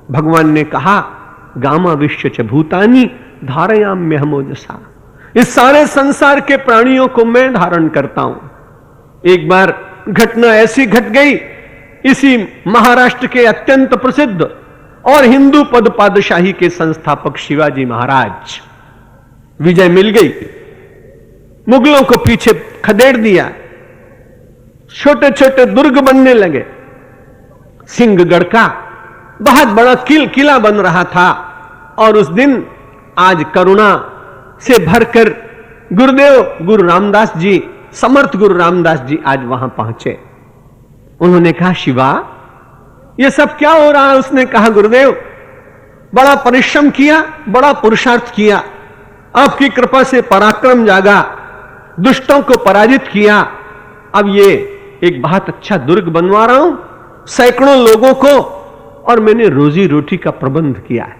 भगवान ने कहा गामा विश्व च भूतानी धारयाम्यहमोजसा, इस सारे संसार के प्राणियों को मैं धारण करता हूं। एक बार घटना ऐसी घट गई, इसी महाराष्ट्र के अत्यंत प्रसिद्ध और हिंदू पद पादशाही के संस्थापक शिवाजी महाराज, विजय मिल गई, मुगलों को पीछे खदेड़ दिया, छोटे छोटे दुर्ग बनने लगे, सिंहगढ़ का बहुत बड़ा किला बन रहा था। और उस दिन आज करुणा से भरकर गुरुदेव गुरु रामदास जी, समर्थ गुरु रामदास जी आज वहां पहुंचे। उन्होंने कहा शिवा ये सब क्या हो रहा है? उसने कहा गुरुदेव बड़ा परिश्रम किया, बड़ा पुरुषार्थ किया, आपकी कृपा से पराक्रम जागा, दुष्टों को पराजित किया, अब ये एक बहुत अच्छा दुर्ग बनवा रहा हूं सैकड़ों लोगों को, और मैंने रोजी रोटी का प्रबंध किया है,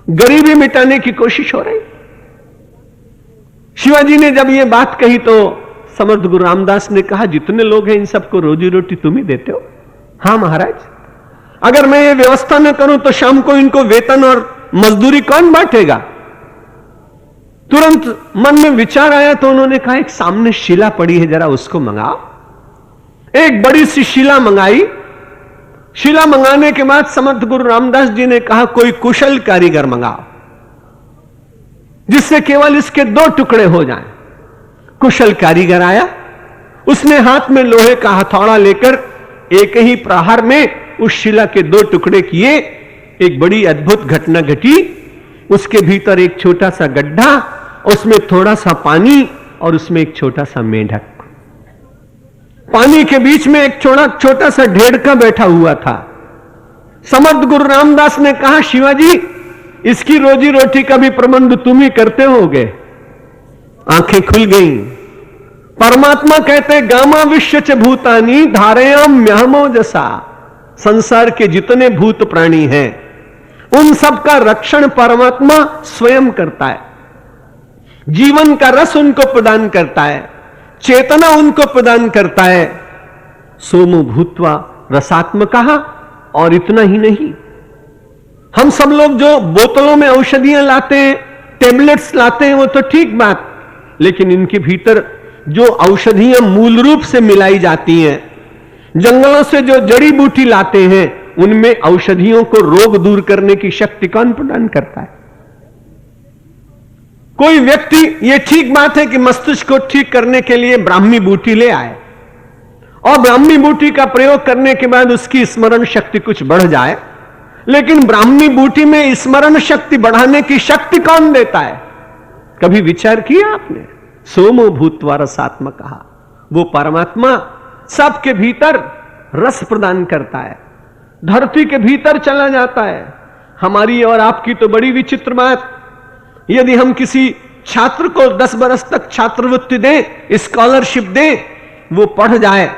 गरीबी मिटाने की कोशिश हो रही। शिवाजी ने जब ये बात कही तो समर्थ गुरु रामदास ने कहा जितने लोग हैं इन सबको रोजी रोटी तुम ही देते हो? हां महाराज, अगर मैं ये व्यवस्था न करूं तो शाम को इनको वेतन और मजदूरी कौन बांटेगा? तुरंत मन में विचार आया तो उन्होंने कहा एक सामने शिला पड़ी है, जरा उसको मंगाओ। एक बड़ी सी शिला मंगाई। शिला मंगाने के बाद समर्थ गुरु रामदास जी ने कहा कोई कुशल कारीगर मंगाओ जिससे केवल इसके 2 टुकड़े हो जाएं। कुशल कारीगर आया, उसने हाथ में लोहे का हथौड़ा लेकर एक ही प्रहार में उस शिला के 2 टुकड़े किए। एक बड़ी अद्भुत घटना घटी, उसके भीतर एक छोटा सा गड्ढा, उसमें थोड़ा सा पानी और उसमें एक छोटा सा मेंढक। पानी के बीच में एक छोटा सा ढेड़का बैठा हुआ था। समर्थ गुरु रामदास ने कहा शिवाजी इसकी रोजी रोटी का भी प्रबंध तुम ही करते होगे। आंखें खुल गईं। परमात्मा कहते गामा विश्व च भूतानी धारयाम्यहमोजसा, संसार के जितने भूत प्राणी हैं उन सब का रक्षण परमात्मा स्वयं करता है, जीवन का रस उनको प्रदान करता है, चेतना उनको प्रदान करता है। सोमो भूत्वा रसात्मकः, और इतना ही नहीं, हम सब लोग जो बोतलों में औषधियां लाते हैं, टेबलेट्स लाते हैं, वो तो ठीक बात, लेकिन इनके भीतर जो औषधियां मूल रूप से मिलाई जाती हैं, जंगलों से जो जड़ी बूटी लाते हैं, उनमें औषधियों को रोग दूर करने की शक्ति कौन प्रदान करता है? कोई व्यक्ति, यह ठीक बात है कि मस्तिष्क को ठीक करने के लिए ब्राह्मी बूटी ले आए और ब्राह्मी बूटी का प्रयोग करने के बाद उसकी स्मरण शक्ति कुछ बढ़ जाए, लेकिन ब्राह्मी बूटी में स्मरण शक्ति बढ़ाने की शक्ति कौन देता है? कभी विचार किया आपने? सोमो भूत्वा रसात्मकः, वो परमात्मा सबके भीतर रस प्रदान करता है, धरती के भीतर चला जाता है। हमारी और आपकी तो बड़ी विचित्र बात, यदि हम किसी छात्र को 10 बरस तक छात्रवृत्ति दें, स्कॉलरशिप दें, वो पढ़ जाए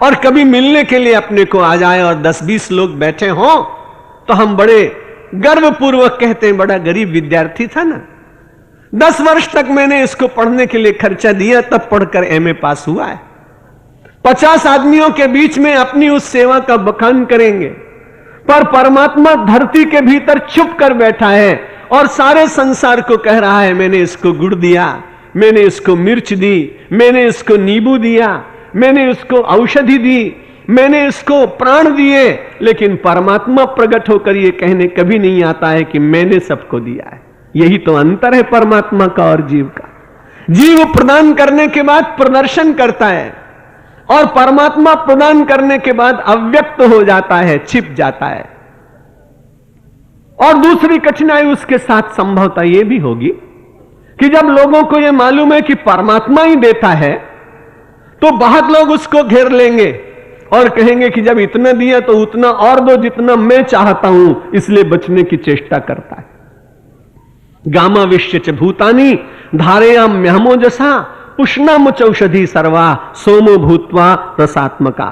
और कभी मिलने के लिए अपने को आ जाए और 10-20 लोग बैठे हों, तो हम बड़े गर्वपूर्वक कहते हैं बड़ा गरीब विद्यार्थी था ना, 10 वर्ष तक मैंने इसको पढ़ने के लिए खर्चा दिया, तब पढ़कर एमए पास हुआ है। 50 आदमियों के बीच में अपनी उस सेवा का बखान करेंगे, पर परमात्मा धरती के भीतर चुप कर बैठा है और सारे संसार को कह रहा है मैंने इसको गुड़ दिया, मैंने इसको मिर्च दी, मैंने इसको नींबू दिया, मैंने इसको औषधि दी, मैंने इसको प्राण दिए, लेकिन परमात्मा प्रकट होकर यह कहने कभी नहीं आता है कि मैंने सबको दिया है। यही तो अंतर है परमात्मा का और जीव का। जीव प्रदान करने के बाद प्रदर्शन करता है और परमात्मा प्रदान करने के बाद अव्यक्त हो जाता है, छिप जाता है। और दूसरी कठिनाई उसके साथ संभवतः यह भी होगी कि जब लोगों को यह मालूम है कि परमात्मा ही देता है, तो बहुत लोग उसको घेर लेंगे और कहेंगे कि जब इतना दिया तो उतना और दो जितना मैं चाहता हूं, इसलिए बचने की चेष्टा करता है। गामा विश्व च भूतानी धारयाम्यहमोजसा पुष्णामुचौषधि सर्वा सोमो भूत्वा रसात्मका।